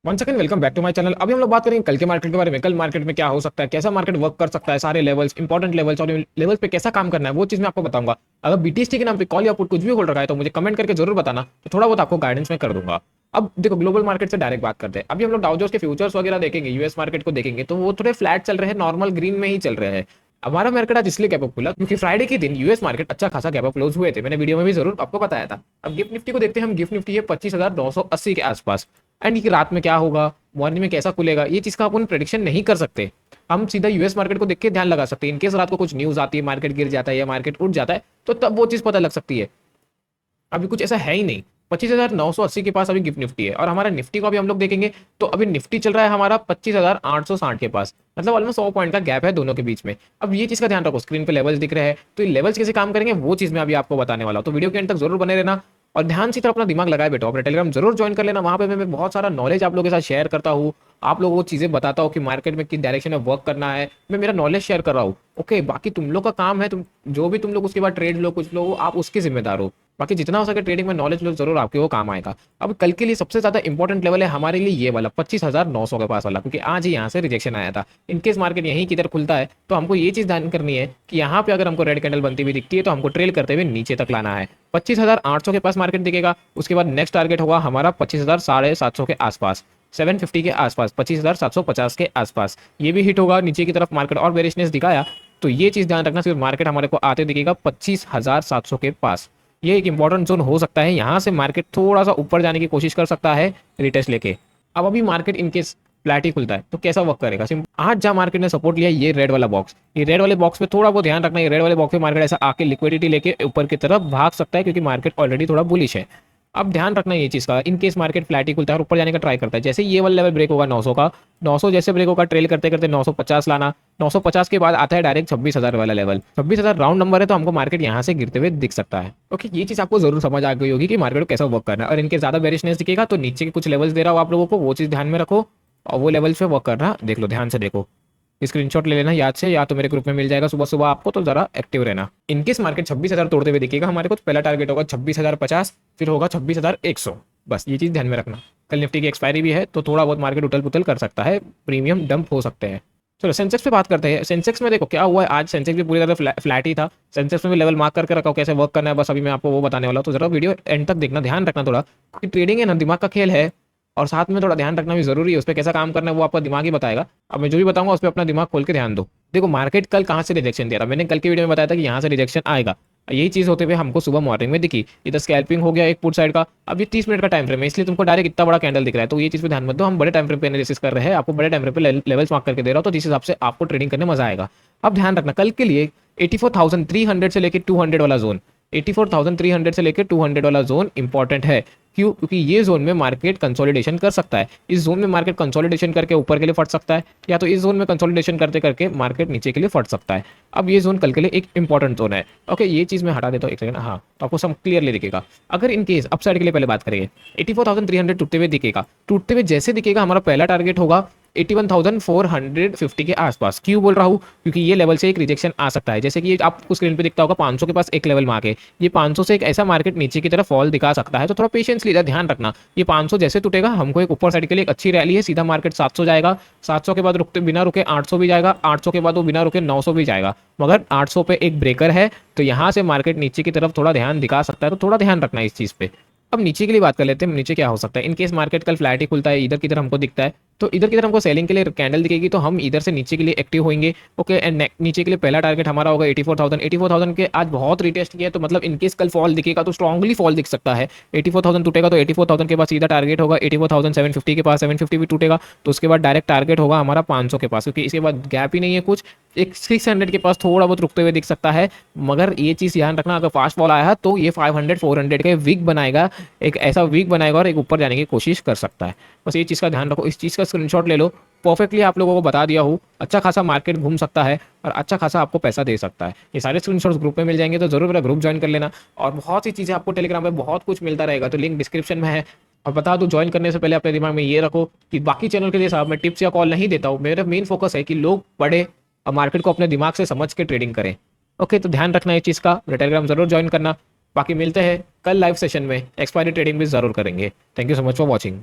One second, welcome back to my channel. अभी हम लोग बात करेंगे कल के मार्केट के बारे में। कल मार्केट में क्या हो सकता है, कैसा मार्केट वर्क कर सकता है, सारे लेवल्स, इंपॉर्टेंट लेवल्स और लेवल्स पे कैसा काम करना है, वो चीज मैं आपको बताऊंगा। अगर बीटीएसटी के नाम पे कॉल या पुट कुछ भी होल्ड रखा है तो मुझे कमेंट करके जरूर बताना, तो थोड़ा बहुत आपको गाइडेंस में कर दूंगा। अब देखो, ग्लोबल मार्केट से डायरेक्ट बात करते हैं। अभी हम लोग डाउ जोन्स के फ्यूचर्स वगैरह देखेंगे, यूएस मार्केट को देखेंगे तो वो थोड़े फ्लैट चल रहे हैं, नॉर्मल ग्रीन में ही चल रहे हैं। हमारा मार्केट आज इसलिए गैप अप खुला क्योंकि फ्राइडे के दिन यूएस मार्केट अच्छा खासा गैप अप क्लोज हुए थे। मैंने वीडियो में भी जरूर आपको बताया था। अब गिफ्ट निफ्टी को देखते हैं हम। गिफ्ट निफ्टी है 25,980 के आसपास। एंड ये रात में क्या होगा, मॉर्निंग में कैसा खुलेगा, ये चीज का अपन प्रेडिक्शन नहीं कर सकते। हम सीधा यूएस मार्केट को देख के ध्यान लगा सकते हैं। इनकेस रात को कुछ न्यूज आती है, मार्केट गिर जाता है या मार्केट उठ जाता है, तो तब वो चीज पता लग सकती है। अभी कुछ ऐसा है ही नहीं। 25,980 के पास अभी गिफ्ट निफ्टी है। और हमारा निफ्टी को अभी हम लोग देखेंगे तो अभी निफ्टी चल रहा है हमारा 25,860 के पास। मतलब ऑलमोस्ट 100 पॉइंट का गैप है दोनों के बीच में। अब ये चीज का ध्यान रखो, स्क्रीन पे लेवल्स दिख रहे हैं, तो ये लेवल्स कैसे काम करेंगे वो चीज मैं अभी आपको बताने वाला हूँ। तो वीडियो के एंड तक जरूर बने रहना और ध्यान से तरह अपना दिमाग लगाए बैठो। अपने टेलीग्राम जरूर ज्वाइन कर लेना, वहां पे मैं बहुत सारा नॉलेज आप लोगों के साथ शेयर करता हूँ। आप लोगों को चीजें बताता हूँ कि मार्केट में किस डायरेक्शन में वर्क करना है। मैं मेरा नॉलेज शेयर कर रहा हूँ। ओके, बाकी तुम लोग का काम है, तुम जो भी तुम लोग उसके बाद ट्रेड लो, कुछ लो, आप उसके जिम्मेदार हो। बाकी जितना हो सके ट्रेडिंग में नॉलेज लो, जरूर आपके वो काम आएगा। अब कल के लिए सबसे ज्यादा इंपॉर्टेंट लेवल है हमारे लिए ये वाला 25,900 के पास वाला, क्योंकि आज ही यहाँ से रिजेक्शन आया था। इनकेस मार्केट यहीं किधर खुलता है तो हमको ये चीज ध्यान करनी है कि यहाँ पे अगर हमको रेड कैंडल बनती हुई दिखती है तो हमको ट्रेल करते हुए नीचे तक लाना है। 25,800 के पास मार्केट दिखेगा। उसके बाद नेक्स्ट टारगेट होगा हमारा 25,750 के आसपास, 750 के आसपास, 25,750 के आसपास। ये भी हिट होगा। नीचे की तरफ मार्केट और बेरिशनेस दिखाया तो ये चीज ध्यान रखना, सिर्फ मार्केट हमारे को आते दिखेगा 25,700 के पास। ये एक इंपॉर्टेंट जोन हो सकता है। यहाँ से मार्केट थोड़ा सा ऊपर जाने की कोशिश कर सकता है रिटेस्ट लेके। अब अभी मार्केट इनकेस फ्लैट ही खुलता है तो कैसा वर्क करेगा। आज जहाँ मार्केट ने सपोर्ट लिया, ये रेड वाला बॉक्स, ये रेड वाले बॉक्स पे थोड़ा बहुत ध्यान रखना। ये रेड वाले बॉक्स पे मार्केट ऐसा आके लिक्विडिटी लेके ऊपर की तरफ भाग सकता है, क्योंकि मार्केट ऑलरेडी थोड़ा बुलिश है। अब ध्यान रखना ये चीज का, इन केस मार्केट फ्लैट ही खुलता है और ऊपर जाने का ट्राई करता है, जैसे ये वाला लेवल ब्रेक होगा 900 का, 900 जैसे ब्रेक होगा ट्रेल करते करते 950 लाना। 950 के बाद आता है डायरेक्ट 26,000 वाला लेवल। 26,000 राउंड नंबर है, तो हमको मार्केट यहाँ से गिरते हुए दिख सकता है। ओके, ये चीज आपको जरूर समझ आ गई होगी कि मार्केट को कैसा वर्क करना है। और इनके ज्यादा बेरिशनेस दिखेगा तो नीचे के कुछ लेवल्स दे रहा हूँ आप लोगों को, वो चीज ध्यान में रखो और वो लेवल्स पे वर्क करना। देख लो, ध्यान से देखो, स्क्रीनशॉट ले लेना याद से, या तो मेरे ग्रुप में मिल जाएगा सुबह सुबह आपको, तो जरा एक्टिव रहना। इनकेस मार्केट 26,000 तोड़ते हुए दिखेगा हमारे को, तो पहला टारगेट होगा 26,050, फिर होगा 26,100। बस ये चीज ध्यान में रखना। कल निफ्टी की एक्सपायरी भी है तो थोड़ा बहुत मार्केट उथल पुथल कर सकता है, प्रीमियम डंप हो सकते हैं। चलो सेंसेक्स पे बात करते हैं। सेंसेक्स में देखो क्या हुआ है, आज सेंसेक्स भी पूरी तरह फ्लैट ही था। सेंसेक्स में भी लेवल मार्क करके रखा हो, कैसे वर्क करना है बस अभी मैं आपको वो बताने वाला हूँ। तो जरा वीडियो एंड तक देखना, ध्यान रखना थोड़ा, क्योंकि ट्रेडिंग है ना, दिमाग का खेल है। और साथ में थोड़ा ध्यान रखना भी जरूरी है। उस पर कैसा काम करना है वो आपका दिमाग ही बताएगा। अब मैं जो भी बताऊंगा उस पर अपना दिमाग खोल के ध्यान दो। देखो मार्केट कल कहाँ से रिजेक्शन दे रहा, मैंने कल की वीडियो में बताया था कि यहाँ से रिजेक्शन आएगा। यही चीज होते हुए हमको सुबह मॉर्निंग में दिखी। इधर स्कैल्पिंग हो गया एक पुट साइड का। अब ये 30 मिनट का टाइम फ्रेम है, इसलिए तुमको डायरेक्ट इतना बड़ा कैंडल दिख रहा है। तो ये चीज पे ध्यान मत दो, हम बड़े टाइम फ्रेम पे एनालिसिस कर रहे हैं, आपको बड़े टाइम फ्रेम पे लेवल्स मार्क करके दे रहा हूँ, तो जिस हिसाब से आपको ट्रेडिंग करने मजा आएगा। अब ध्यान रखना, कल के लिए 84,300 से लेकर 200 वाला जोन, 84,300 से लेकर 200 वाला जोन इंपॉर्टेंट है। क्यों? क्योंकि ये जोन में मार्केट कंसोलिडेशन कर सकता है। इस जोन में मार्केट कंसोलिडेशन करके ऊपर के लिए फट सकता है, या तो इस जोन में कंसोलिडेशन करते करके मार्केट नीचे के लिए फट सकता है। अब ये जोन कल के लिए एक इंपॉर्टेंट जोन है। ओके, ये चीज मैं हटा देता हूँ एक सेकंड। हाँ, तो आपको सब क्लियरली दिखेगा। अगर इन केस अपसाइड के लिए पहले बात करेंगे, 84,300 टूटते हुए दिखेगा। टूटते हुए जैसे दिखेगा हमारा पहला टारगेट होगा 81,450 के आसपास। क्यों बोल रहा हूँ? क्योंकि ये लेवल से एक रिजेक्शन आ सकता है। जैसे कि आपको स्क्रीन पे दिखता होगा 500 के पास एक लेवल मार्क है। ये 500 से एक ऐसा मार्केट नीचे की तरफ फॉल दिखा सकता है, तो थोड़ा पेशेंस लीजिए, ध्यान रखना। ये 500 जैसे टूटेगा हमको एक ऊपर साइड के लिए एक अच्छी रैली है, सीधा मार्केट 700 जाएगा। 700 के बाद रुकते बिना रुके 800 भी जाएगा। 800 के बाद वो बिना रुके 900 भी जाएगा, मगर 800 पे एक ब्रेकर है, तो यहाँ से मार्केट नीचे की तरफ थोड़ा ध्यान दिखा सकता है। तो थोड़ा ध्यान रखना इस चीज पे। अब नीचे के लिए बात कर लेते हैं। नीचे क्या हो सकता है, इनकेस मार्केट कल फ्लैट ही खुलता है, इधर की तरफ हमको दिखता है, तो इधर की तरफ हमको सेलिंग के लिए कैंडल दिखेगी, तो हम इधर से नीचे के लिए एक्टिव होंगे। ओके, एंड नीचे के लिए पहला टारगेट हमारा होगा 84,000। 84,000 के आज बहुत रिटेस्ट किया है, तो मतलब इनकेस कल फॉल दिखेगा तो स्ट्रांगली फॉल दिख सकता है। 84,000 टूटेगा तो 84,000 के पास सीधा टारगेट होगा 84,750 के पास। 750 भी टूटेगा तो उसके बाद डायरेक्ट टारगेट होगा हमारा 500 के पास, क्योंकि इसके बाद गैप ही नहीं है कुछ। एक 600 के पास थोड़ा बहुत रुकते हुए दिख सकता है, मगर ये चीज़ ध्यान रखना, अगर फास्ट फॉल आया है तो ये 500 400 के वीक बनाएगा, एक ऐसा वीक बनाएगा और एक ऊपर जाने की कोशिश कर सकता है। बस ये चीज़ का ध्यान रखो। इस चीज़ का स्क्रीनशॉट ले लो। परफेक्टली आप लोगों को बता दिया हूँ। अच्छा खासा मार्केट घूम सकता है और अच्छा खासा आपको पैसा दे सकता है। ये सारे स्क्रीनशॉट्स ग्रुप में मिल जाएंगे, तो जरूर मेरा ग्रुप ज्वाइन कर लेना। और बहुत सी चीज़ें आपको टेलीग्राम पे बहुत कुछ मिलता रहेगा, तो लिंक डिस्क्रिप्शन में है। और बता दूं, ज्वाइन करने से पहले अपने दिमाग में ये रखो कि बाकी चैनल के जैसा मैं टिप्स या कॉल नहीं देता हूँ। मेरा मेन फोकस है कि लोग पढ़े और मार्केट को अपने दिमाग से समझ के ट्रेडिंग करें। ओके, तो ध्यान रखना इस चीज़ का। टेलीग्राम जरूर ज्वाइन करना। बाकी मिलते हैं कल लाइव सेशन में, एक्सपायरी ट्रेडिंग भी जरूर करेंगे। Thank you so much for watching.